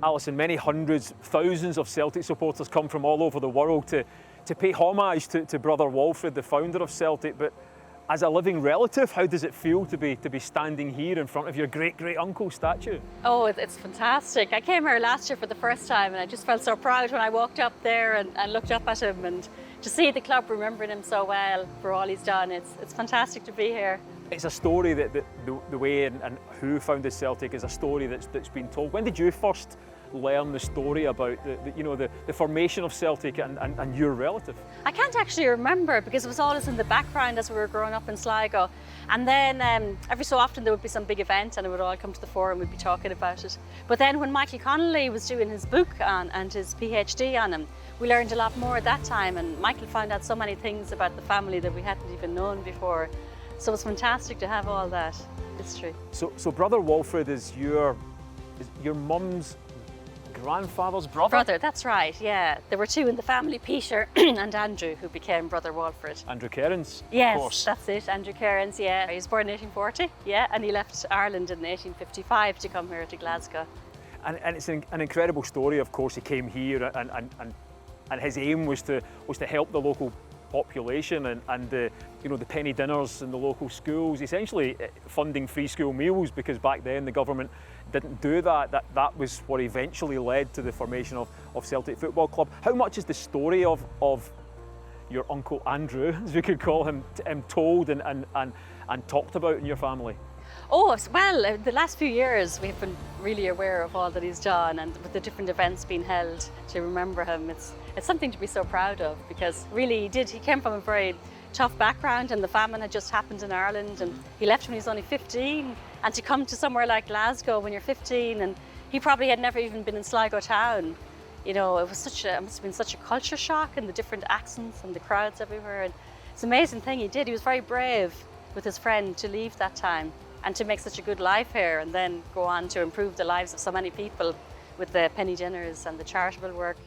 Alison, many hundreds, thousands of Celtic supporters come from all over the world to pay homage to Brother Walfrid, the founder of Celtic. But as a living relative, how does it feel to be standing here in front of your great-great-uncle statue? Oh, it's fantastic. I came here last year for the first time, and I just felt so proud when I walked up there and looked up at him, and to see the club remembering him so well for all he's done. It's fantastic to be here. It's a story that the way and who founded Celtic is a story that's been told. When did you first learn the story about the formation of Celtic and your relative? I can't actually remember because it was always in the background as we were growing up in Sligo. And then every so often there would be some big event and it would all come to the fore and we'd be talking about it. But then when Michael Connolly was doing his book and his PhD on him, we learned a lot more at that time, and Michael found out so many things about the family that we hadn't even known before. So it was fantastic to have all that history. So Brother Walfrid is your mum's grandfather's brother? Brother, that's right, yeah. There were two in the family, Peter and Andrew, who became Brother Walfrid. Andrew Cairns, yes, of course. That's it, Andrew Cairns, yeah. He was born in 1840, yeah, and he left Ireland in 1855 to come here to Glasgow. And it's an incredible story, of course. He came here and his aim was to help the local population and the penny dinners in the local schools, essentially funding free school meals, because back then the government didn't do that. That was what eventually led to the formation of Celtic Football Club. How much is the story of your Uncle Andrew, as we could call him, told and talked about in your family? Oh, well, the last few years we've been really aware of all that he's done, and with the different events being held to remember him, it's something to be so proud of, because really he came from a very tough background, and the famine had just happened in Ireland, and he left when he was only 15, and to come to somewhere like Glasgow when you're 15, and he probably had never even been in Sligo town. You know, it must have been such a culture shock, and the different accents and the crowds everywhere, and it's an amazing thing he did. He was very brave with his friend to leave that time and to make such a good life here, and then go on to improve the lives of so many people with the penny dinners and the charitable work.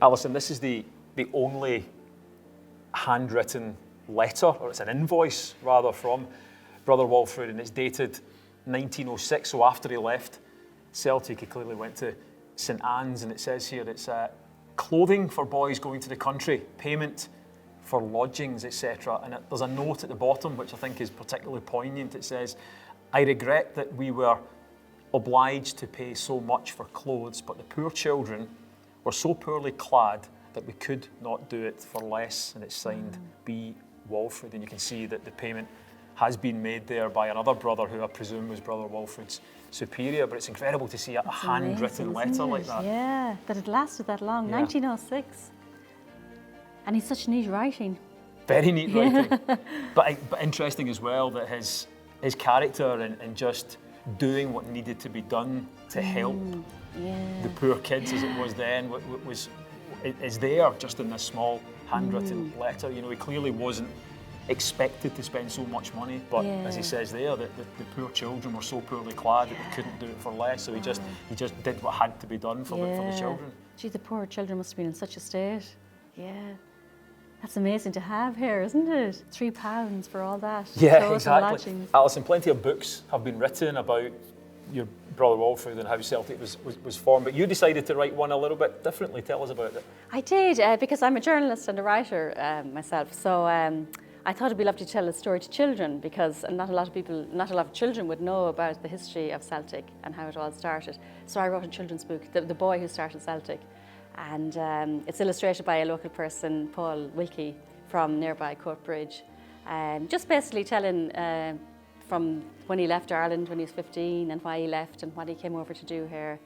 Alison, this is the only handwritten letter, or it's an invoice rather, from Brother Walfrid, and it's dated 1906, so after he left Celtic he clearly went to St Anne's, and it says here it's clothing for boys going to the country, payment for lodgings, etc. And there's a note at the bottom which I think is particularly poignant. It says, "I regret that we were obliged to pay so much for clothes, but the poor children were so poorly clad that we could not do it for less." And it's signed B. Walfrid, and you can see that the payment has been made there by another brother who I presume was Brother Walfrid's superior. But it's incredible to see a handwritten letter like that. Yeah, that it lasted that long, 1906. And he's such neat writing. Very neat writing. But interesting as well that his character and just doing what needed to be done to help the poor kids, as it was then, is there just in this small handwritten letter. You know, he clearly wasn't expected to spend so much money, but as he says there, that the poor children were so poorly clad that they couldn't do it for less, so he just did what had to be done for the children. Gee, the poor children must have been in such a state. Yeah. That's amazing to have here, isn't it? £3 for all that. Yeah, exactly. Alison, plenty of books have been written about your Brother Walfrid and how Celtic was formed, but you decided to write one a little bit differently. Tell us about it. I did, because I'm a journalist and a writer myself, so I thought it'd be lovely to tell a story to children, because not a lot of children would know about the history of Celtic and how it all started. So I wrote a children's book, The Boy Who Started Celtic, and it's illustrated by a local person, Paul Wilkie, from nearby Coatbridge, just basically telling from when he left Ireland when he was 15 and why he left and what he came over to do here.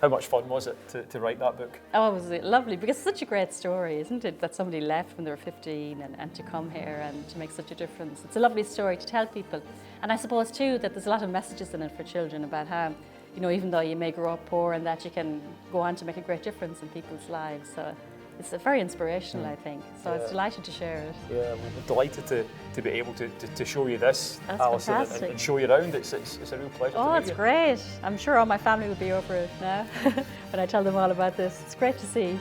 How much fun was it to write that book? Oh, it was lovely, because it's such a great story, isn't it? That somebody left when they were 15 and to come here and to make such a difference. It's a lovely story to tell people. And I suppose too that there's a lot of messages in it for children about how, you know, even though you may grow up poor and that, you can go on to make a great difference in people's lives. So it's very inspirational, I think. So I was delighted to share it. Yeah, we're delighted to be able to show you this, That's Alison, fantastic. and show you around. It's a real pleasure to Oh, meet it's you. great. I'm sure all my family will be over it now when I tell them all about this. It's great to see.